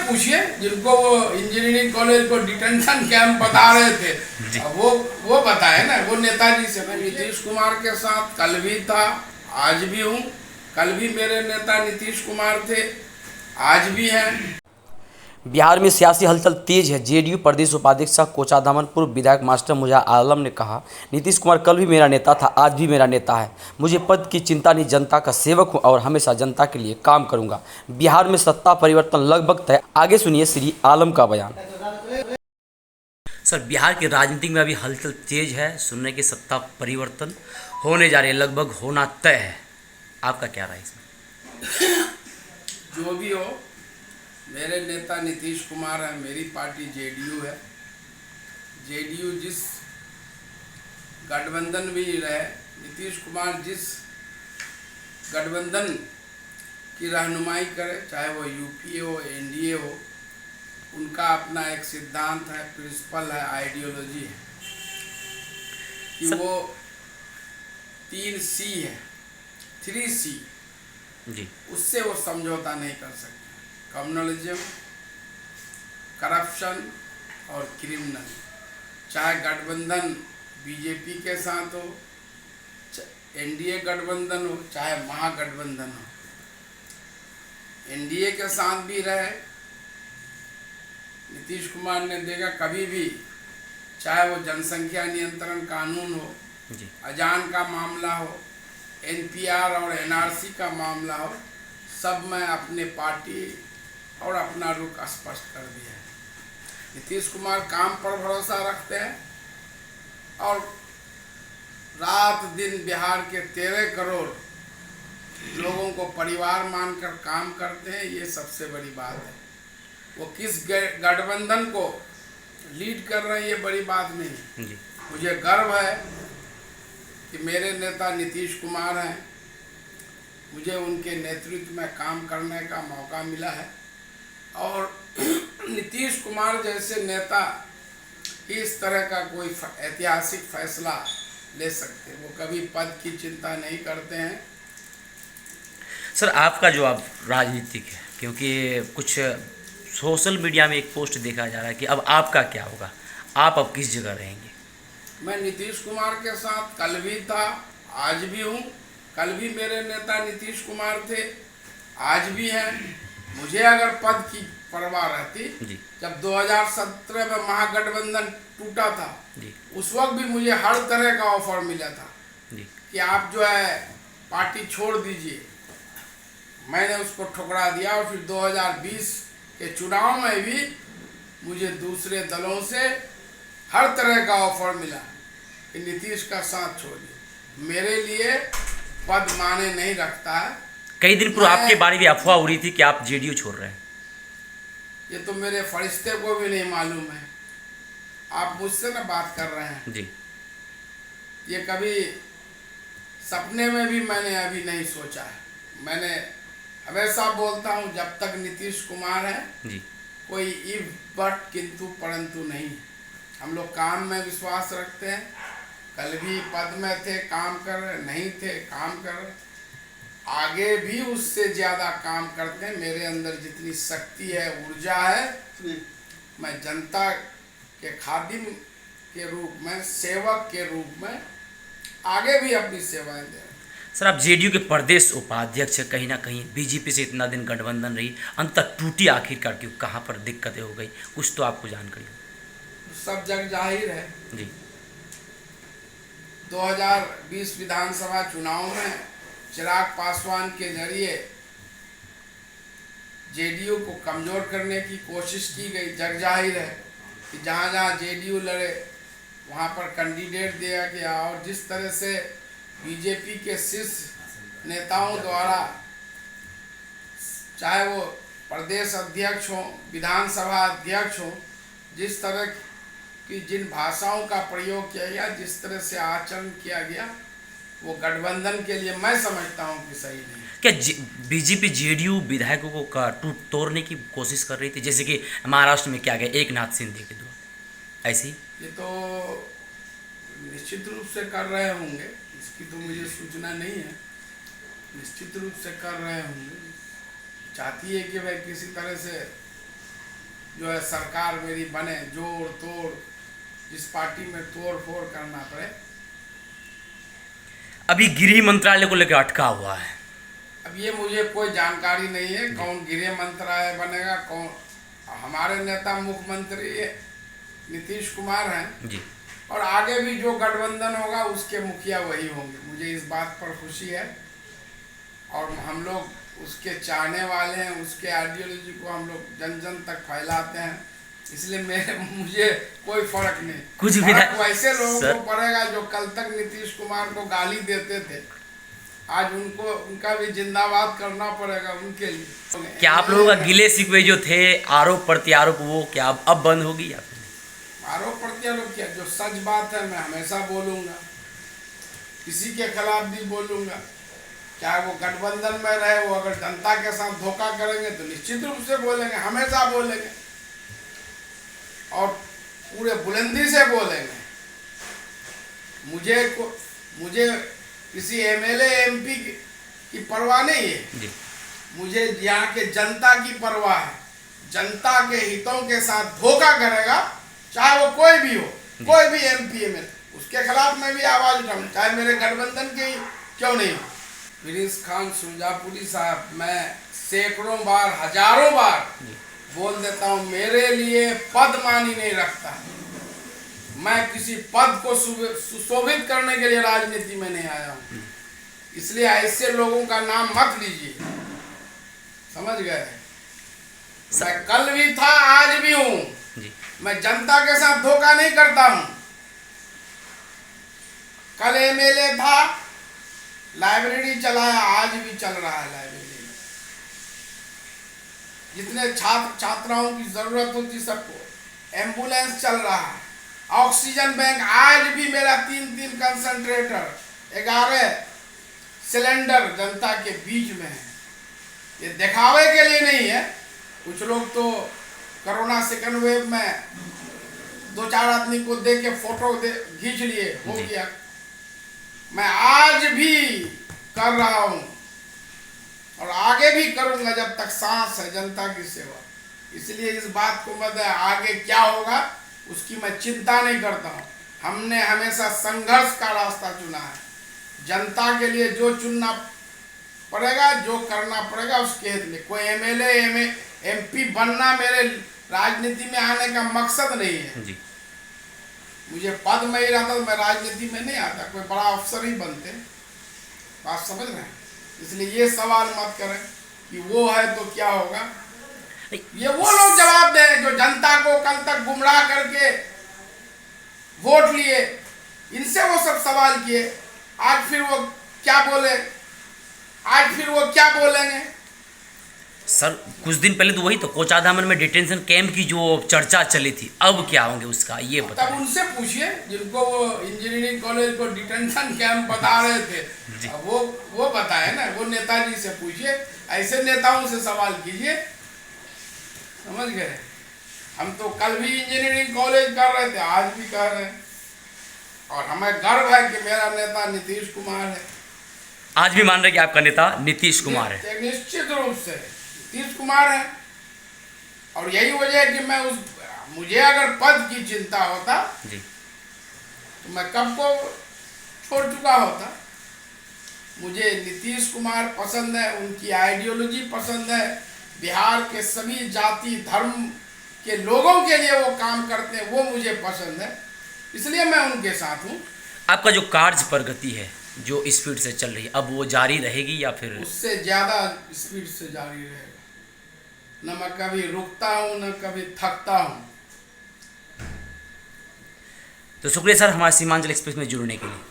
पूछिए जिनको वो इंजीनियरिंग कॉलेज को डिटेंशन कैंप बता रहे थे, वो बताए ना, वो नेताजी से। मैं नीतीश कुमार के साथ कल भी था, आज भी हूँ। कल भी मेरे नेता नीतीश कुमार थे, आज भी हैं। बिहार में सियासी हलचल तेज है। जेडीयू प्रदेश उपाध्यक्ष कोचाधामन पूर्व विधायक मास्टर मुजा आलम ने कहा, नीतीश कुमार कल भी मेरा नेता था, आज भी मेरा नेता है। मुझे पद की चिंता नहीं, जनता का सेवक हूं और हमेशा जनता के लिए काम करूंगा। बिहार में सत्ता परिवर्तन लगभग तय। आगे सुनिए श्री आलम का बयान। सर, बिहार की राजनीति में अभी हलचल तेज है। सुनने की सत्ता परिवर्तन होने जा रही है, लगभग होना तय है। आपका क्या राय इसमें? जो भी हो, मेरे नेता नीतीश कुमार है, मेरी पार्टी जेडीयू है। जेडीयू जिस गठबंधन भी रहे, नीतीश कुमार जिस गठबंधन की रहनुमाई करे, चाहे वो यूपीए हो, एनडीए हो, उनका अपना एक सिद्धांत है, प्रिंसिपल है, आइडियोलॉजी है कि वो 3C है, 3C जी, उससे वो समझौता नहीं कर सकते। कम्युनलिज्म, करप्शन और क्रिमिनल। चाहे गठबंधन बीजेपी के साथ हो, एनडीए गठबंधन हो, चाहे महागठबंधन हो, एनडीए के साथ भी रहे नीतीश कुमार ने देखा कभी भी, चाहे वो जनसंख्या नियंत्रण कानून हो, अजान का मामला हो, एनपीआर और एनआरसी का मामला हो, सब में अपने पार्टी और अपना रुख स्पष्ट कर दिया है। नीतीश कुमार काम पर भरोसा रखते हैं और रात दिन बिहार के 13 करोड़ लोगों को परिवार मानकर काम करते हैं। ये सबसे बड़ी बात है। वो किस गठबंधन को लीड कर रहे हैं, ये बड़ी बात नहीं है। मुझे गर्व है कि मेरे नेता नीतीश कुमार हैं। मुझे उनके नेतृत्व में काम करने का मौका मिला है और नीतीश कुमार जैसे नेता इस तरह का कोई ऐतिहासिक फैसला ले सकते हैं। वो कभी पद की चिंता नहीं करते हैं। सर, आपका जो अब राजनीतिक है, क्योंकि कुछ सोशल मीडिया में एक पोस्ट देखा जा रहा है कि अब आपका क्या होगा, आप अब किस जगह रहेंगे? मैं नीतीश कुमार के साथ कल भी था, आज भी हूँ। कल भी मेरे नेता नीतीश कुमार थे, आज भी हैं। मुझे अगर पद की परवाह रहती, जब 2017 में महागठबंधन टूटा था, उस वक्त भी मुझे हर तरह का ऑफर मिला था कि आप जो है पार्टी छोड़ दीजिए। मैंने उसको ठुकरा दिया और फिर 2020 के चुनाव में भी मुझे दूसरे दलों से हर तरह का ऑफर मिला कि नीतीश का साथ छोड़िए। मेरे लिए पद माने नहीं रखता है। कई दिन पूर्व आपके बारे में अफवाह उड़ी थी कि आप जेडीयू छोड़ रहे हैं। ये तो मेरे फरिश्ते को भी नहीं मालूम है। आप मुझसे ना बात कर रहे हैं जी। ये कभी सपने में भी मैंने अभी नहीं सोचा है। मैंने हमेशा बोलता हूँ, जब तक नीतीश कुमार है जी, कोई इफ बट किंतु परंतु नहीं। हम लोग काम में विश्वास रखते हैं। कल भी पद में थे, काम कर रहे, नहीं थे, काम कर रहे, आगे भी उससे ज़्यादा काम करते हैं। मेरे अंदर जितनी शक्ति है, ऊर्जा है, मैं जनता के खादिम के रूप में, सेवक के रूप में आगे भी अपनी सेवाएं दे रहे हैं। सर, आप जेडीयू के प्रदेश उपाध्यक्ष हैं। कहीं ना कहीं बीजेपी से इतना दिन गठबंधन रही, अंततः टूटी आखिरकार क्यों, कहाँ पर दिक्कतें हो गई, कुछ तो आपको जानकारी हो। सब जग जाहिर है जी। 2020 विधानसभा चुनाव में चिराग पासवान के जरिए जेडीयू को कमजोर करने की कोशिश की गई। जग जाहिर है कि जहाँ जहाँ जेडीयू लड़े वहाँ पर कैंडिडेट दिया गया और जिस तरह से बीजेपी के शीर्ष नेताओं द्वारा, चाहे वो प्रदेश अध्यक्ष हो, विधानसभा अध्यक्ष हो, जिस तरह की जिन भाषाओं का प्रयोग किया गया, जिस तरह से आचरण किया गया, वो गठबंधन के लिए मैं समझता हूँ कि सही नहीं। क्या बीजेपी जेडीयू विधायकों को टूट तोड़ने की कोशिश कर रही थी, जैसे कि महाराष्ट्र में क्या गया एकनाथ शिंदे के द्वारा, ऐसी? ये तो निश्चित रूप से कर रहे होंगे, इसकी तो मुझे सूचना नहीं है। निश्चित रूप से कर रहे होंगे। चाहती है कि भाई किसी तरह से जो है सरकार मेरी बने, जोड़ तोड़, जिस पार्टी में तोड़ फोड़ करना पड़े। अभी गृह मंत्रालय को लेकर अटका हुआ है। अब ये मुझे कोई जानकारी नहीं है कौन गृह मंत्रालय बनेगा, कौन। हमारे नेता मुख्यमंत्री नीतीश कुमार हैं जी, और आगे भी जो गठबंधन होगा उसके मुखिया वही होंगे। मुझे इस बात पर खुशी है और हम लोग उसके चाहने वाले हैं। उसके आइडियोलॉजी को हम लोग जन जन तक फैलाते हैं, इसलिए मुझे कोई फर्क नहीं। कुछ भी वैसे लोगों को पड़ेगा जो कल तक नीतीश कुमार को गाली देते थे, आज उनका भी जिंदाबाद करना पड़ेगा उनके लिए। क्या आप लोगों का गिले शिकवे जो थे, आरोप प्रत्यारोप, वो क्या अब बंद होगी या फिर? आरोप प्रत्यारोप क्या, जो सच बात है मैं हमेशा बोलूंगा, किसी के खिलाफ भी बोलूंगा। चाहे वो गठबंधन में रहे, वो अगर जनता के साथ धोखा करेंगे तो निश्चित रूप से बोलेंगे, हमेशा बोलेंगे और पूरे बुलंदी से बोलेंगे। मुझे किसी एमएलए एमपी की परवाह नहीं है जी। मुझे यहाँ के जनता की परवाह है। जनता के हितों के साथ धोखा करेगा, चाहे वो कोई भी हो, कोई भी एमपी एमएलए, उसके खिलाफ मैं भी आवाज उठाऊं, चाहे मेरे गठबंधन के क्यों नहीं हो। फिरोज खान सुरजापुरी साहब, मैं सैकड़ों बार, हजारों बार बोल देता हूँ, मेरे लिए पद मानी नहीं रखता। मैं किसी पद को सुशोभित करने के लिए राजनीति में नहीं आया हूँ, इसलिए ऐसे लोगों का नाम मत लीजिए, समझ गए। मैं कल भी था, आज भी हूँ। मैं जनता के साथ धोखा नहीं करता हूँ। कल एमएलए था, लाइब्रेरी चलाया, आज भी चल रहा है लाइब्रेरी में। जितने छात्र छात्राओं की जरूरत होती सबको, एम्बुलेंस चल रहा है, ऑक्सीजन बैंक, आज भी मेरा 3 कंसंट्रेटर, 11 सिलेंडर जनता के बीच में है। ये दिखावे के लिए नहीं है। कुछ लोग तो कोरोना सेकंड वेव में 2-4 आदमी को दे के फोटो खींच लिए, हो गया। मैं आज भी कर रहा हूं और आगे भी करूंगा जब तक सांस है, जनता की सेवा। इसलिए इस बात को मत, आगे क्या होगा उसकी मैं चिंता नहीं करता हूं। हमने हमेशा संघर्ष का रास्ता चुना है। जनता के लिए जो चुनना पड़ेगा, जो करना पड़ेगा उसके हित में। कोई एमएलए एमपी बनना मेरे राजनीति में आने का मकसद नहीं है जी। मुझे पद में ही रहता तो मैं राजनीति में नहीं आता, कोई बड़ा अफसर ही बनते। बात समझ रहे हैं? इसलिए ये सवाल मत करें कि वो है तो क्या होगा। ये वो लोग जवाब दें जो जनता को कल तक गुमराह करके वोट लिए, इनसे वो सब सवाल किए। आज फिर वो क्या बोले, आज फिर वो क्या बोलेंगे। सर कुछ दिन पहले तो वही तो कोचाधामन में डिटेंशन कैंप की जो चर्चा चली थी, अब क्या होंगे उसका ये बता। तब उनसे पूछिए जिनको वो इंजीनियरिंग कॉलेज को डिटेंशन कैंप बता रहे थे, वो बताए ना, वो नेताजी से पूछिए, ऐसे नेताओं से सवाल कीजिए, समझ गए। हम तो कल भी इंजीनियरिंग कॉलेज कर रहे थे, आज भी कर रहे हैं और हमें गर्व है कि मेरा नेता नीतीश कुमार है। आज भी मान रहे कि आपका नेता नीतीश कुमार है? निश्चित रूप से नीतीश कुमार है और यही वजह है कि मैं मुझे अगर पद की चिंता होता जी तो मैं कब को छोड़ चुका होता। मुझे नीतीश कुमार पसंद है, उनकी आइडियोलॉजी पसंद है। बिहार के सभी जाति धर्म के लोगों के लिए वो काम करते हैं, वो मुझे पसंद है, इसलिए मैं उनके साथ हूँ। आपका जो कार्य प्रगति है जो स्पीड से चल रही है, अब वो जारी रहेगी या फिर उससे ज़्यादा स्पीड से जारी रहेगा। न मैं कभी रुकता हूँ, न कभी थकता हूँ। तो शुक्रिया सर हमारे सीमांचल एक्सप्रेस में जुड़ने के लिए।